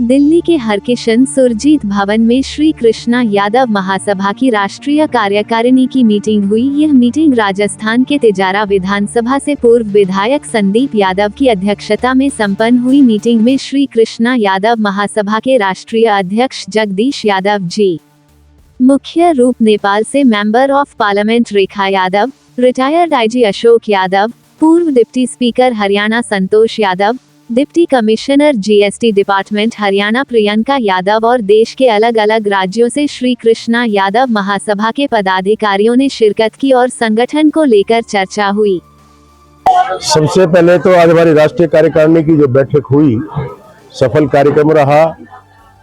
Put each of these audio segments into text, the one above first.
दिल्ली के हरकिशन सुरजीत भवन में श्री कृष्णा यादव महासभा की राष्ट्रीय कार्यकारिणी की मीटिंग हुई। यह मीटिंग राजस्थान के तिजारा विधानसभा से पूर्व विधायक संदीप यादव की अध्यक्षता में संपन्न हुई। मीटिंग में श्री कृष्णा यादव महासभा के राष्ट्रीय अध्यक्ष जगदीश यादव जी, मुख्य रूप नेपाल से member of parliament Rekha Yadav, retired IG Ashok Yadav, पूर्व deputy speaker Haryana Santosh Yadav, deputy commissioner GST department Haryana Priyanka Yadav और देश के अलग अलग राज्यों से श्री कृष्णा यादव महासभा के पदाधिकारियों ने शिरकत की और संगठन को लेकर चर्चा हुई। सबसे पहले तो आज हमारी राष्ट्रीय कार्यकारिणी की जो बैठक हुई सफल कार्यक्रम रहा।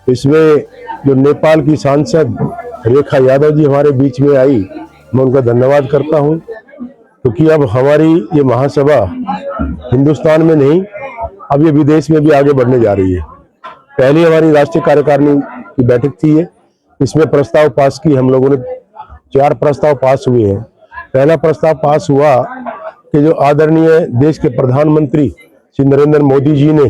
इसमें जो नेपाल की सांसद रेखा यादव जी हमारे बीच में आई, मैं उनका धन्यवाद करता हूं, क्योंकि अब हमारी ये महासभा हिंदुस्तान में नहीं, अब ये विदेश में भी आगे बढ़ने जा रही है। पहली हमारी राष्ट्रीय कार्यकारिणी की बैठक थी ये, इसमें प्रस्ताव पास की हम लोगों ने, 4 प्रस्ताव पास हुए हैं। पहला प्रस्ताव पास हुआ कि जो आदरणीय देश के प्रधानमंत्री श्री नरेंद्र मोदी जी ने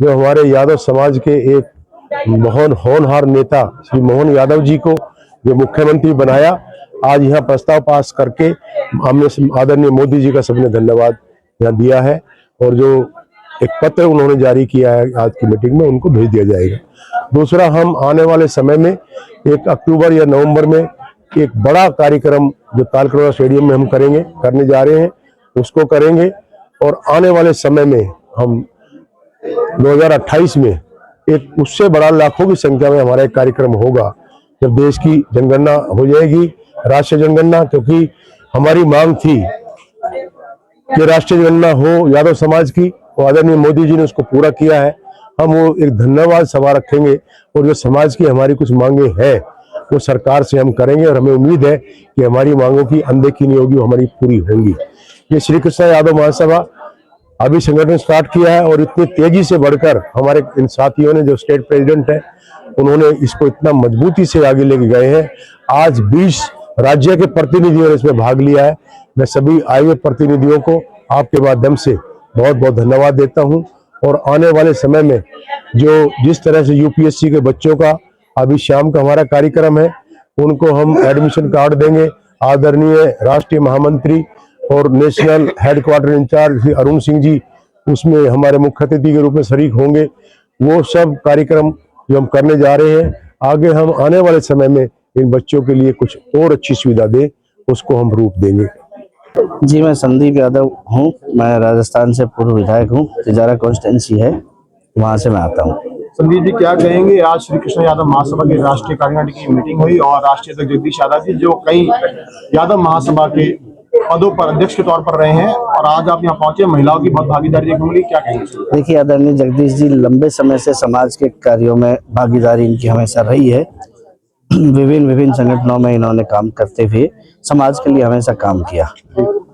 जो हमारे यादव समाज के एक महान होनहार नेता श्री मोहन यादव जी को जो मुख्यमंत्री बनाया, आज यहाँ प्रस्ताव पास करके हमने आदरणीय मोदी जी का सबने धन्यवाद यहाँ दिया है। और जो एक पत्र उन्होंने जारी किया है आज की मीटिंग में, उनको भेज दिया जाएगा। दूसरा, हम आने वाले समय में 1 अक्टूबर या नवंबर में एक बड़ा कार्यक्रम जो तालकटोरा स्टेडियम में हम करने जा रहे हैं, उसको करेंगे। और आने वाले समय में हम 2028 में एक उससे बड़ा लाखों की संख्या में हमारा एक कार्यक्रम होगा, जब देश की जनगणना हो जाएगी, राष्ट्रीय जनगणना। क्योंकि हमारी मांग थी कि राष्ट्रीय जनगणना हो यादव समाज की, और आदरणीय मोदी जी ने उसको पूरा किया है। हम वो एक धन्यवाद सभा रखेंगे और जो समाज की हमारी कुछ मांगे हैं वो सरकार से हम करेंगे, और हमें उम्मीद है कि हमारी मांगों की अनदेखी नहीं होगी, वो हमारी पूरी होंगी। ये श्री कृष्णा यादव महासभा अभी संगठन स्टार्ट किया है, और इतनी तेजी से बढ़कर हमारे इन साथियों ने जो स्टेट प्रेसिडेंट है उन्होंने इसको इतना मजबूती से आगे लेके गए हैं। आज 20 राज्य के प्रतिनिधियों ने इसमें भाग लिया है। मैं सभी आए हुए प्रतिनिधियों को आपके माध्यम से बहुत बहुत धन्यवाद देता हूं। और आने वाले समय में जो जिस तरह से यूपीएससी के बच्चों का अभी शाम का हमारा कार्यक्रम है, उनको हम एडमिशन कार्ड देंगे। आदरणीय राष्ट्रीय महामंत्री और national headquarter incharge Shri Arun Singh ji उसमें हमारे मुख्य अतिथि के रूप में शरीक होंगे। वो सब कार्यक्रम जो हम करने जा रहे हैं, आगे हम आने वाले समय में इन बच्चों के लिए कुछ और अच्छी सुविधा दें, उसको हम रूप देंगे। जी, मैं संदीप यादव हूँ। मैं राजस्थान से पूर्व विधायक हूँ। तिजारा कॉन्स्टिट्यूंसी है, वहाँ से मैं आता हूँ। संदीप जी, क्या कहेंगे? आज श्री कृष्ण यादव महासभा की राष्ट्रीय कार्यकारिणी की मीटिंग हुई और राष्ट्रीय अध्यक्ष जगदीश यादव जी जो कई यादव महासभा के पदों पर अध्यक्ष के तौर पर रहे हैं, और आज आप यहाँ पहुंचे, महिलाओं की बहुत भागीदारी देखने मिली, क्या कहेंगे? देखिए, आदरणीय जगदीश जी लंबे समय से समाज के कार्यों में भागीदारी इनकी हमेशा रही है। विभिन्न संगठनों में इन्होंने काम करते हुए समाज के लिए हमेशा काम किया,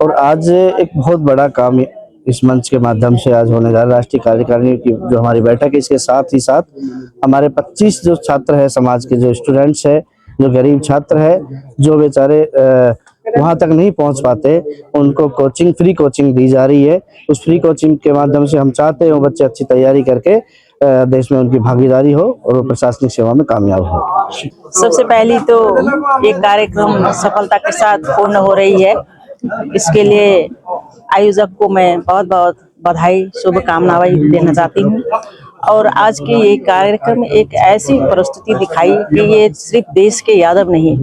और आज एक बहुत बड़ा काम इस मंच के माध्यम से आज होने जा रहा है। राष्ट्रीय कार्यकारिणी की जो हमारी बैठक है, इसके साथ ही साथ हमारे 25 जो छात्र है, समाज के जो स्टूडेंट्स है, जो गरीब छात्र है, जो बेचारे वहां तक नहीं पहुंच पाते, उनको फ्री कोचिंग दी जा रही है। उस फ्री कोचिंग के माध्यम से हम चाहते हैं वो बच्चे अच्छी तैयारी करके देश में उनकी भागीदारी हो और वो प्रशासनिक सेवा में कामयाब हो। सबसे पहली तो ये कार्यक्रम सफलता के साथ पूर्ण हो रही है, इसके लिए आयोजक को मैं बहुत बहुत बधाई, शुभकामनाएं देना चाहती हूँ। और आज की ये कार्यक्रम एक ऐसी प्रस्तुति दिखाई कि ये सिर्फ देश के यादव नहीं,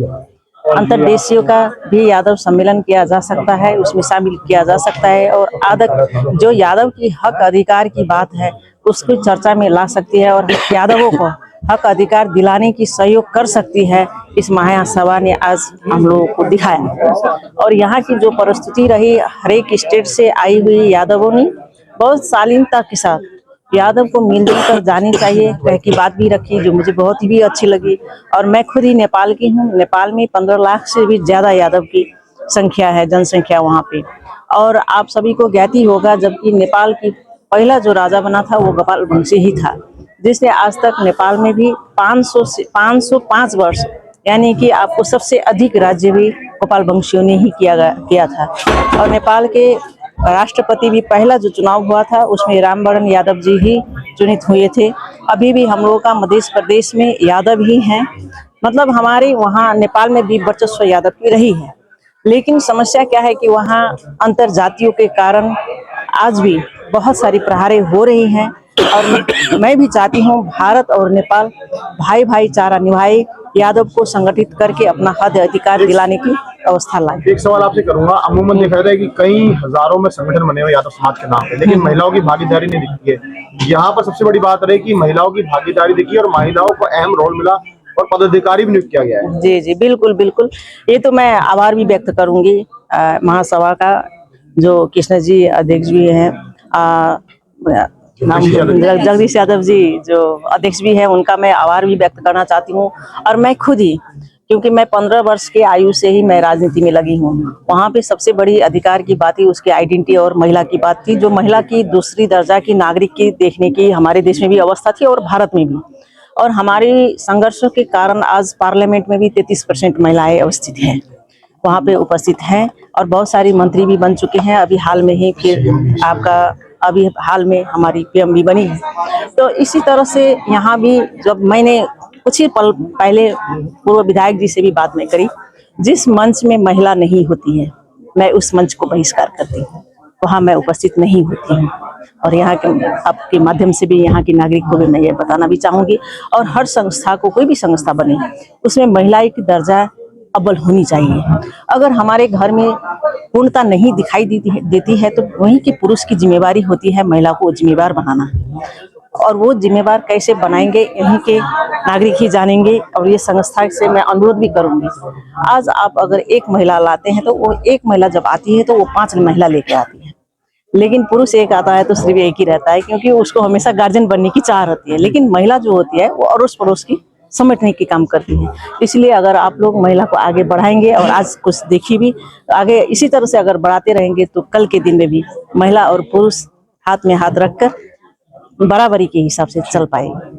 अंतर्देशीयों का भी यादव सम्मेलन किया जा सकता है, उसमें शामिल किया जा सकता है, और जो यादव की हक अधिकार की बात है उसको चर्चा में ला सकती है, और यादवों को हक अधिकार दिलाने की सहयोग कर सकती है। इस महासभा ने आज हम लोगों को दिखाया, और यहाँ की जो प्रस्तुति रही, हर एक स्टेट से आई हुई यादवों ने बहुत शालीनता के साथ यादव को मिलजुल कर जानी चाहिए कह की बात भी रखी, जो मुझे बहुत ही अच्छी लगी। और मैं खुद ही नेपाल की हूँ। नेपाल में 15 लाख से भी ज्यादा यादव की संख्या है, जनसंख्या वहाँ पे। और आप सभी को ज्ञात ही होगा, जबकि नेपाल की पहला जो राजा बना था वो गोपाल वंशी ही था, जिसने आज तक नेपाल में भी 505 वर्ष, यानी कि आपको सबसे अधिक राज्य भी गोपाल वंशियों ने ही किया था। और नेपाल के राष्ट्रपति भी पहला जो चुनाव हुआ था उसमें रामवरण यादव जी ही चुनित हुए थे। अभी भी हम लोगों का मध्य प्रदेश में यादव ही हैं, मतलब हमारे वहाँ नेपाल में भी वर्चस्व यादव की रही है। लेकिन समस्या क्या है कि वहाँ अंतर जातियों के कारण आज भी बहुत सारी प्रहारें हो रही हैं और मैं भी चाहती हूँ भारत और नेपाल भाई भाईचारा निभाए, यादव को संगठित करके अपना हद अधिकार दिलाने की व्यवस्था लाए। एक सवाल आपसे करूंगा, अमूमन देखा जाता है कि कई हजारों में संगठन बने हुए यादव समाज के नाम पे, लेकिन महिलाओं की भागीदारी नहीं दिखती है। यहाँ पर सबसे बड़ी बात रही कि महिलाओं की भागीदारी दिखी और महिलाओं को अहम रोल मिला और पदाधिकारी भी नियुक्त किया गया है। जी जी, बिल्कुल बिल्कुल, ये तो मैं आभार भी व्यक्त करूंगी महासभा का, जो कृष्ण जी अध्यक्ष भी हैं, जगदीश यादव जी जो अध्यक्ष भी हैं, उनका मैं आभार भी व्यक्त करना चाहती हूँ। और मैं खुद ही, क्योंकि मैं 15 वर्ष की आयु से ही मैं राजनीति में लगी हूँ, वहाँ पे सबसे बड़ी अधिकार की बात ही उसकी आइडेंटिटी और महिला की बात थी, जो महिला की दूसरी दर्जा की नागरिक की देखने की हमारे देश में भी अवस्था थी और भारत में भी। और हमारी संघर्षों के कारण आज पार्लियामेंट में भी 33% महिलाएं अवस्थित हैं, वहाँ पे उपस्थित हैं और बहुत सारी मंत्री भी बन चुके हैं। अभी हाल में ही फिर अभी हाल में हमारी पीएम भी बनी है। तो इसी तरह से यहाँ भी जब मैंने कुछ ही पल पहले पूर्व विधायक जी से भी बात में करी, जिस मंच में महिला नहीं होती है मैं उस मंच को बहिष्कार करती हूँ, वहाँ मैं उपस्थित नहीं होती हूँ। और यहाँ के आपके माध्यम से भी यहाँ के नागरिक को भी मैं ये बताना भी चाहूँगी, और हर संस्था को, कोई भी संस्था बने उसमें महिला की दर्जा अव्वल होनी चाहिए। अगर हमारे घर में पूर्णता नहीं दिखाई देती है तो वहीं के पुरुष की जिम्मेवारी होती है महिला को जिम्मेवार बनाना, और वो जिम्मेवार कैसे बनाएंगे यहीं के नागरिक ही जानेंगे। और ये संस्था से मैं अनुरोध भी करूंगी, आज आप अगर एक महिला लाते हैं तो वो एक महिला जब आती है तो वो 5 महिला लेके आती है, लेकिन पुरुष एक आता है तो सिर्फ एक ही रहता है, क्योंकि उसको हमेशा गार्जियन बनने की चाह रहती है। लेकिन महिला जो होती है वो अड़ोस पड़ोस की समेटने की काम करती है। इसलिए अगर आप लोग महिला को आगे बढ़ाएंगे, और आज कुछ देखी भी, आगे इसी तरह से अगर बढ़ाते रहेंगे तो कल के दिन में भी महिला और पुरुष हाथ में हाथ रखकर बराबरी के हिसाब से चल पाएंगे।